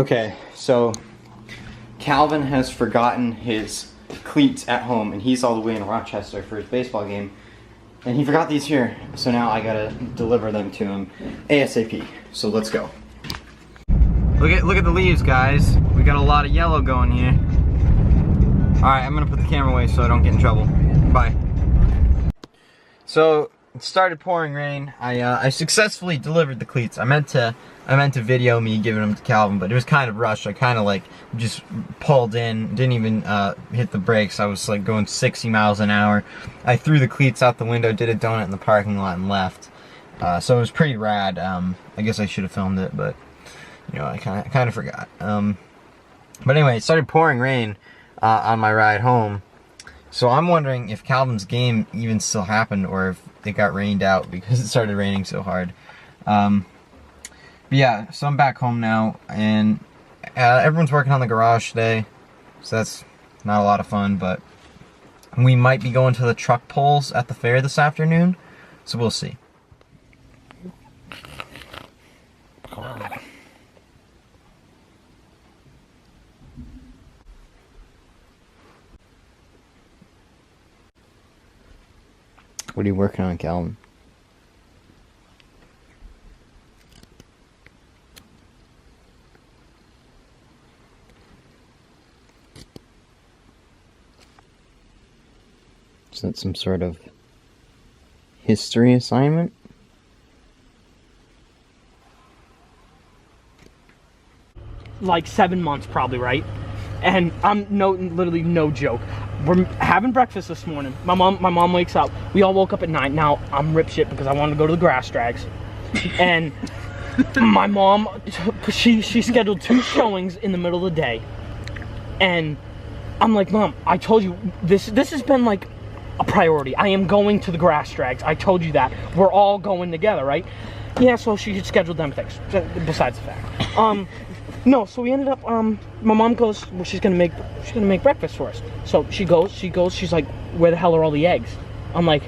Okay, so Calvin has forgotten his cleats at home, and he's all the way in Rochester for his baseball game, and he forgot these here, so now I gotta deliver them to him ASAP. So let's go. Look at the leaves, guys. We got a lot of yellow going here. Alright, I'm gonna put the camera away so I don't get in trouble. Bye. So it started pouring rain. I successfully delivered the cleats. I meant to video me giving them to Calvin, but it was kind of rushed. I kind of like just pulled in, didn't even hit the brakes. I was like going 60 miles an hour. I threw the cleats out the window, did a donut in the parking lot, and left. So it was pretty rad. I guess I should have filmed it, but you know, I kind of forgot. But anyway, it started pouring rain on my ride home. So I'm wondering if Calvin's game even still happened, or if it got rained out because it started raining so hard. But yeah, so I'm back home now, and everyone's working on the garage today, so that's not a lot of fun, but we might be going to the truck pulls at the fair this afternoon, so we'll see. What are you working on, Calvin? Is that some sort of history assignment? Like 7 months probably, right? And I'm literally no joke. We're having breakfast this morning. My mom wakes up. We all woke up at 9. Now I'm rip shit because I wanted to go to the grass drags. And my mom, she scheduled 2 showings in the middle of the day. And I'm like, Mom, I told you this has been like a priority. I am going to the grass drags. I told you that. We're all going together, right? Yeah, so she scheduled them things. Besides the fact. No, so we ended up, my mom goes, well, she's gonna make breakfast for us. So she goes, she's like, where the hell are all the eggs? I'm like,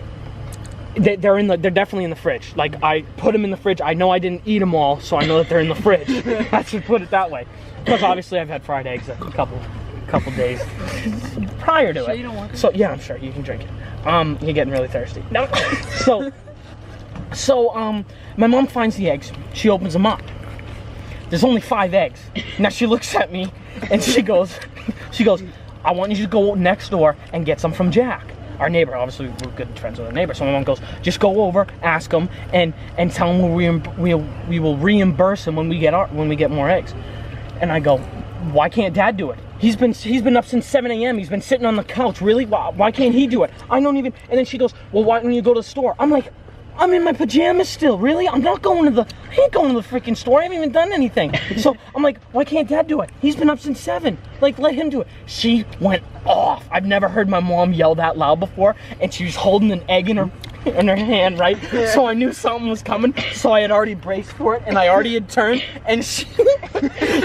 they're definitely in the fridge. Like, I put them in the fridge. I know I didn't eat them all, so I know that they're in the fridge. I should put it that way. Because obviously I've had fried eggs a couple days prior to it. You don't want so yeah, I'm sure you can drink it. You're getting really thirsty. No. So my mom finds the eggs. She opens them up. There's only 5 eggs. Now she looks at me and she goes, I want you to go next door and get some from Jack, our neighbor. Obviously we're good friends with our neighbor. So my mom goes, just go over, ask him, and tell him we will reimburse him when we get more eggs. And I go, why can't Dad do it? He's been up since 7 a.m. He's been sitting on the couch. Really? Why can't he do it? I don't even. And then she goes, well, why don't you go to the store? I'm like, I'm in my pajamas still, really? I ain't going to the freaking store. I haven't even done anything. So I'm like, why can't Dad do it? He's been up since 7. Like, let him do it. She went off. I've never heard my mom yell that loud before, and she was holding an egg in her hand, right? So I knew something was coming, so I had already braced for it, and I already had turned, and she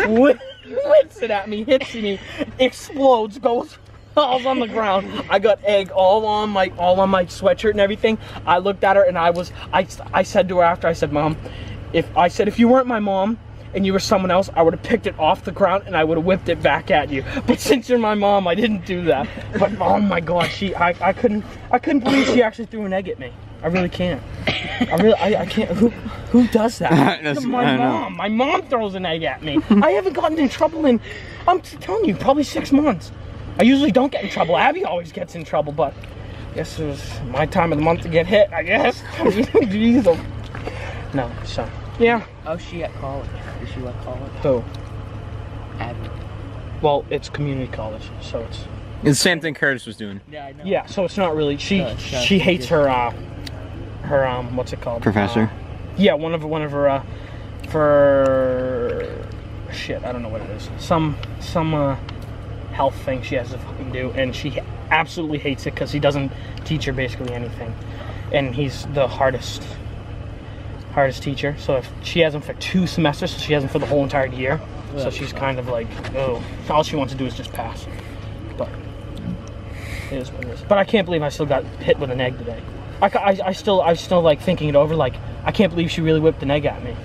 whips it at me, hits me, explodes, falls on the ground. I got egg all on my sweatshirt and everything. I looked at her and I said to her after, I said, Mom, if you weren't my mom and you were someone else, I would have picked it off the ground and I would have whipped it back at you. But since you're my mom, I didn't do that. But oh my God, I couldn't believe she actually threw an egg at me. I really can't. I can't. Who does that? My mom. My mom throws an egg at me. I haven't gotten in trouble in, I'm telling you, probably 6 months. I usually don't get in trouble. Abby always gets in trouble, but I guess it was my time of the month to get hit, I guess. Jeez. No, so, yeah. Oh, she at college. Is she at college? Who? Abby. Well, it's community college, so it's the same thing Curtis was doing. Yeah, I know. Yeah, so it's not really, she hates her what's it called? Professor? Yeah, one of her, for, shit, I don't know what it is. Some health thing she has to fucking do, and she absolutely hates it because he doesn't teach her basically anything, and he's the hardest teacher. So if she has him for 2 semesters, so she has him for the whole entire year. So she's kind of like, oh, all she wants to do is just pass. But it is what it is. But I can't believe I still got hit with an egg today. I still like thinking it over. Like, I can't believe she really whipped an egg at me.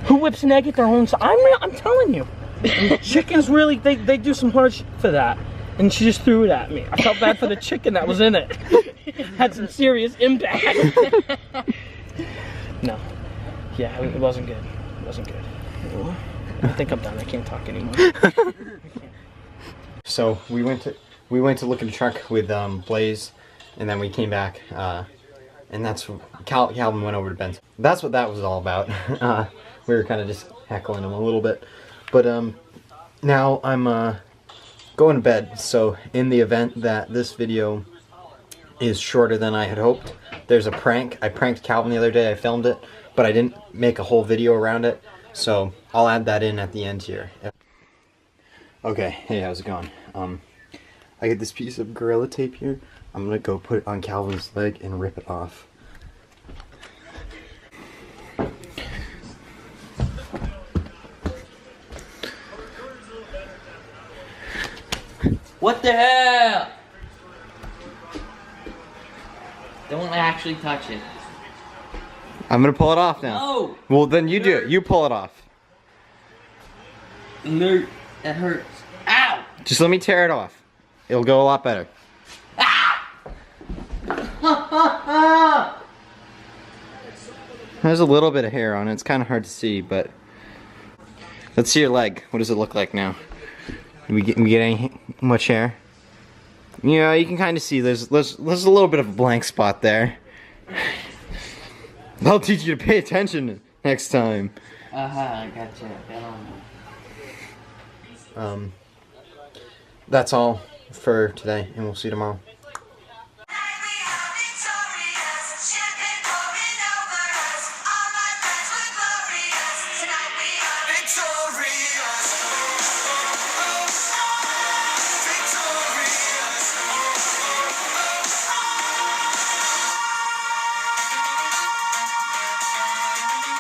Who whips an egg at their own son? I'm telling you. And chickens really, they do some hard shit for that. And she just threw it at me. I felt bad for the chicken that was in it. Had some serious impact. No. Yeah, it wasn't good. It wasn't good. I think I'm done. I can't talk anymore. So we went to look at a truck with Blaise, and then we came back, and that's Calvin went over to Ben's. That's what that was all about. We were kind of just heckling him a little bit, but now I'm going to bed. So in the event that this video is shorter than I had hoped, there's a prank. I pranked Calvin the other day. I filmed it, but I didn't make a whole video around it. So I'll add that in at the end here. Okay, hey, how's it going? I get this piece of Gorilla Tape here. I'm gonna go put it on Calvin's leg and rip it off. What the hell? Don't actually touch it. I'm gonna pull it off now. No! Well, then you do it. You pull it off. No, that hurts. Ow! Just let me tear it off. It'll go a lot better. There's a little bit of hair on it. It's kind of hard to see, but let's see your leg. What does it look like now? Did we get any much hair? Yeah, you can kind of see there's a little bit of a blank spot there. I'll teach you to pay attention next time. I gotcha. That's all for today, and we'll see you tomorrow.